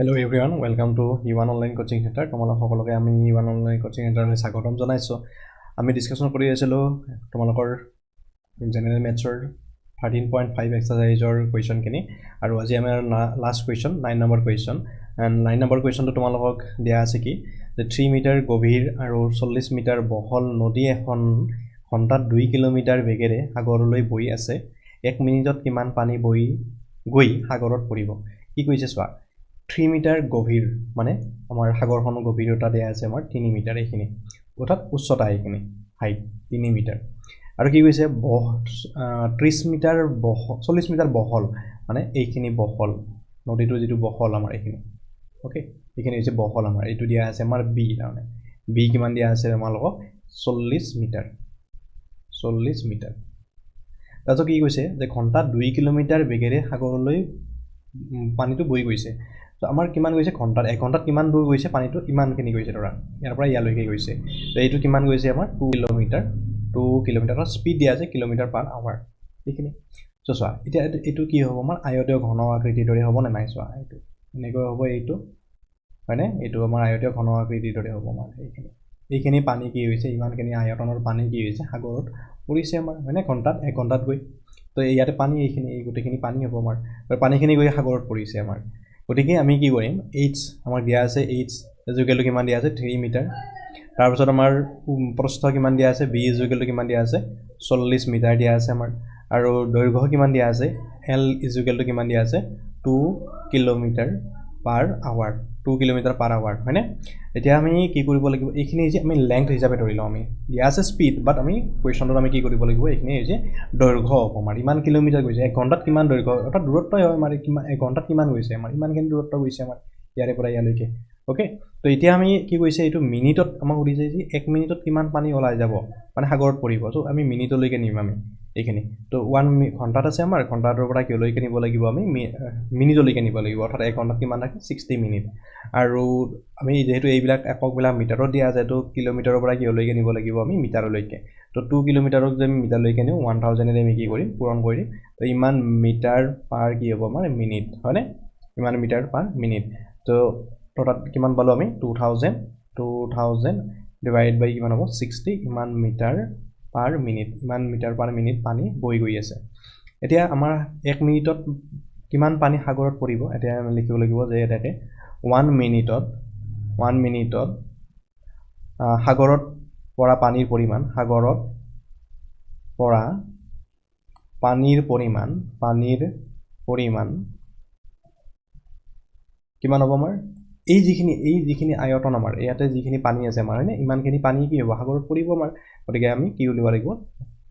Hello everyone, welcome to Q.No.9 Online Coaching Center. তোমালোক সকলোকে আমি Q.No.9 Online Coaching Center লৈ স্বাগতম জনাইছো। আমি ডিসকাশন কৰি আছিলো তোমালোকৰ জেনাৰেল মেথছৰ 13.5 এক্সাৰসাইজৰ কোৱেশ্চন কিনি আৰু আজি আমাৰ লাষ্ট কোৱেশ্চন 9 নম্বৰ কোৱেশ্চন এন্ড 9 নম্বৰ কোৱেশ্চনটো তোমালোকক দিয়া আছে কি যে 3 মিটাৰ গভীৰ আৰু 40 মিটাৰ বহল নদী এখন ঘণ্টাত 2 কিলোমিটাৰ বেগেৰে সাগৰলৈ বৈ আছে 1 মিনিটত কিমান পানী বৈ গৈ সাগৰত পৰিব কি কৈছে চোৱা 3 মিটাৰ গভীৰ মানে আমাৰ সাগৰখনৰ গভীৰতা দিয়া আছে আমাৰ 3 মিটাৰ এইখিনি অৰ্থাৎ উচ্চতা এইখিনি হাইট 3 মিটাৰ আৰু কি কৈছে 30 মিটাৰ 40 মিটাৰ বহল মানে এইখিনি বহল নদীটো যেটো বহল আমাৰ এইখিনি ওকে এইখিনি হৈছে বহল আমাৰ এইটো দিয়া আছে আমাৰ বি মানে বি কিমান দিয়া আছে আমালোকক 40 মিটাৰ তাতো কি কৈছে যে ঘণ্টাত 2 কিলোমিটাৰ বেগেৰে সাগৰলৈ পানীটো বৈ গৈছে তো আমাৰ কিমান গৈছে ঘণ্টাত 1 ঘণ্টাত কিমান দূৰ গৈছে পানীটো ইমানখিনি গৈছে ধৰা ইয়াৰ পৰা ইয়ালৈকে গৈছে তো এইটো কিমান গৈছে আমাৰ 2 কিলোমিটাৰ স্পিড দিয়া আছে কিলোমিটাৰ পাৰ আৱাৰ এইখিনি সো চোৱা এতিয়া এইটো কি হ'ব আমাৰ আয়তীয় ঘন আকৃতিৰ দৰে হ'ব না নাই চোৱা এইটো এনেকৈ হ'ব এইটো মানে এইটো আমাৰ আয়তীয় ঘন আকৃতিৰ দৰে হ'ব আমাৰ এইখিনি পানী কি হৈছে ইমানখিনি আয়তনৰ পানী কি হৈছে সাগৰত পৰিছে আমাৰ মানে ঘণ্টাত 1 ঘণ্টাত গৈ তো ইয়াতে পানী এইখিনি এই গোটেইখিনি পানী হ'ব আমাৰ আৰু পানীখিনি গৈ সাগৰত পৰিছে আমাৰ গতিকে আমি কি কৰিম h আমাৰ দিয়া আছে h ইকুৱেল কিমান দিয়া আছে 3 মিটাৰ তাৰ পিছত আমাৰ প্ৰস্থ কিমান দিয়া আছে b ইকুৱেল কিমান দিয়া আছে 40 মিটাৰ দিয়া আছে আমাৰ আৰু দৈৰ্ঘ্য কিমান দিয়া আছে l ইকুৱেল কিমান দিয়া আছে 2 kilometre per hour 2 kilometre per hour হয়নে এতিয়া আমি কি কৰিব লাগিব এইখিনি যে আমি লেংথ হিচাপে ধৰিলো আমি দিয়া আছে স্পিড বাট আমি কোৱেশ্চনত আমি কি কৰিব লাগিব এইখিনি যে দৈৰ্ঘ্য আমাৰ ইমান কিলোমিটাৰ গৈছে 1 ঘণ্টাত কিমান দৈৰ্ঘ্য অৰ্থাৎ দূৰত্ব হয় আমাৰ কিমান 1 ঘণ্টাত কিমান গৈছে আমাৰ ইমানখিনি দূৰত্ব গৈছে আমাৰ ইয়াৰে পৰা ইয়ালৈকে ওকে তো এতিয়া আমি কি কৈছে এইটো মিনিটত আমাক সুধিছে যে 1 মিনিটত কিমান পানী ওলাই যাব মানে সাগৰত পৰিব সো আমি মিনিটলৈকে নিম আমি এইখিনি তো 1 ঘণ্টাত আছে আমাৰ ঘণ্টাটোৰ পৰা কিলৈকে নিব লাগিব আমি মিনিটলৈকে নিব লাগিব অৰ্থাৎ 1 ঘণ্টাত কিমান থাকে 60 মিনিট আৰু আমি যেহেতু এইবিলাক এককবিলাক মিটাৰত দিয়া আছে তো কিলোমিটাৰৰ পৰা কিলৈকে নিব লাগিব আমি মিটাৰলৈকে তো 2 কিলোমিটাৰক যে মিটাৰলৈকে নিও 1000 এৰে আমি কি কৰিম পূৰণ কৰি তো ইমান মিটাৰ পাৰ কি হ'ব আমাৰ মিনিট হয়নে ইমান মিটাৰ পাৰ মিনিট তো টোটাল কিমান পালো আমি 2000 ডিভাইড বাই কিমান হ'ব 60 ইমান মিটাৰ পাৰ মিনিট ইমান মিটাৰ পাৰ মিনিট পানী বৈ গৈ আছে এতিয়া আমাৰ 1 মিনিটত কিমান পানী সাগৰত পৰিব এতিয়া আমি লিখিব লাগিব যে এটাকে 1 মিনিটত সাগৰত পৰা পানীৰ পৰিমাণ সাগৰত পৰা পানীৰ পৰিমাণ কিমান হ'ব আমাৰ এই যিখিনি আয়তন আমাৰ ইয়াতে যিখিনি পানী আছে আমাৰ হয়নে ইমানখিনি পানী কি হ'ব সাগৰত পৰিব আমাৰ গতিকে আমি কি উলিয়াব লাগিব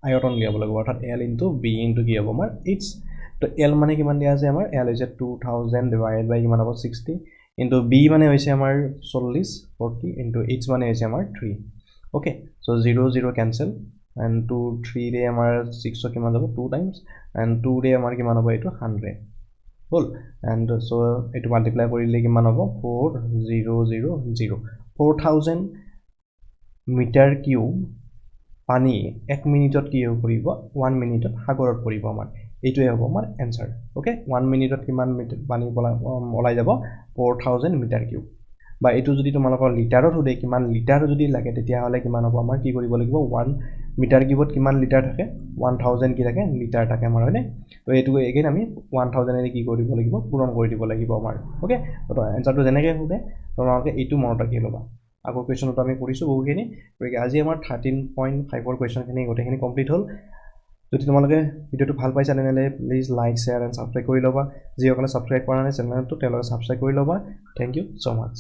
আয়তন উলিয়াব লাগিব অৰ্থাৎ l * b * কি হ'ব আমাৰ h তো l মানে কিমান দিয়া আছে আমাৰ l হৈছে 2000 ডিভাইড বাই কিমান হ'ব 60 ইনটু b মানে হৈছে আমাৰ 40 ইনটু h মানে হৈছে আমাৰ 3 ওকে সো 0 0 ক্যান্সেল এন্ড 2 3 ৰে আমাৰ 6 কিমান যাব 2 টাইমছ এন্ড 2 ৰে আমাৰ কিমান হ'ব এইটো 100 হল এন্ড সো এটো মাল্টিপ্লাই কৰিলে কিমান হ'ব 4000 4000 মিটাৰ কিউব পানী 1 মিনিটত কি কৰিব 1 মিনিটত সাগৰত পৰিব আমাৰ এইটোৱে হ'ব আমাৰ এনসাৰ ওকে 1 মিনিটত কিমান পানী ওলাই যাব 4000 মিটাৰ কিউব বা এটো যদি তোমালোকৰ লিটাৰত হ'লে কিমান লিটাৰ যদি লাগে তেতিয়া হলে কিমান হ'ব আমাৰ কি কৰিব লাগিব 1 মিটাৰ কিউবত কিমান লিটাৰ থাকে 1000 কি থাকে লিটাৰ থাকে আমাৰ হয়নে তো এটো এগেইন আমি 1000 এৰে কি কৰিব লাগিব পূৰণ কৰি দিব লাগিব আমাৰ ওকে তো এনসাৰটো জেনেকে হবে তোমালোকে এইটো মনত ৰাখি লবা আগৰ কোৱেশ্চনটো আমি কৰিছো বহুখিনি গতিকে আজি আমাৰ 13.5 ৰ কোৱেশ্চনখিনি গোটেইখিনি কমপ্লিট হ'ল যদি তোমালোকে ভিডিওটো ভাল পাইছা তেনেহলে please like share and subscribe কৰি লবা যিসকলে সাবস্ক্ৰাইব কৰা নাই চেনেলটো তেওঁলোকে সাবস্ক্ৰাইব কৰি লবা থ্যাংক ইউ সো মাচ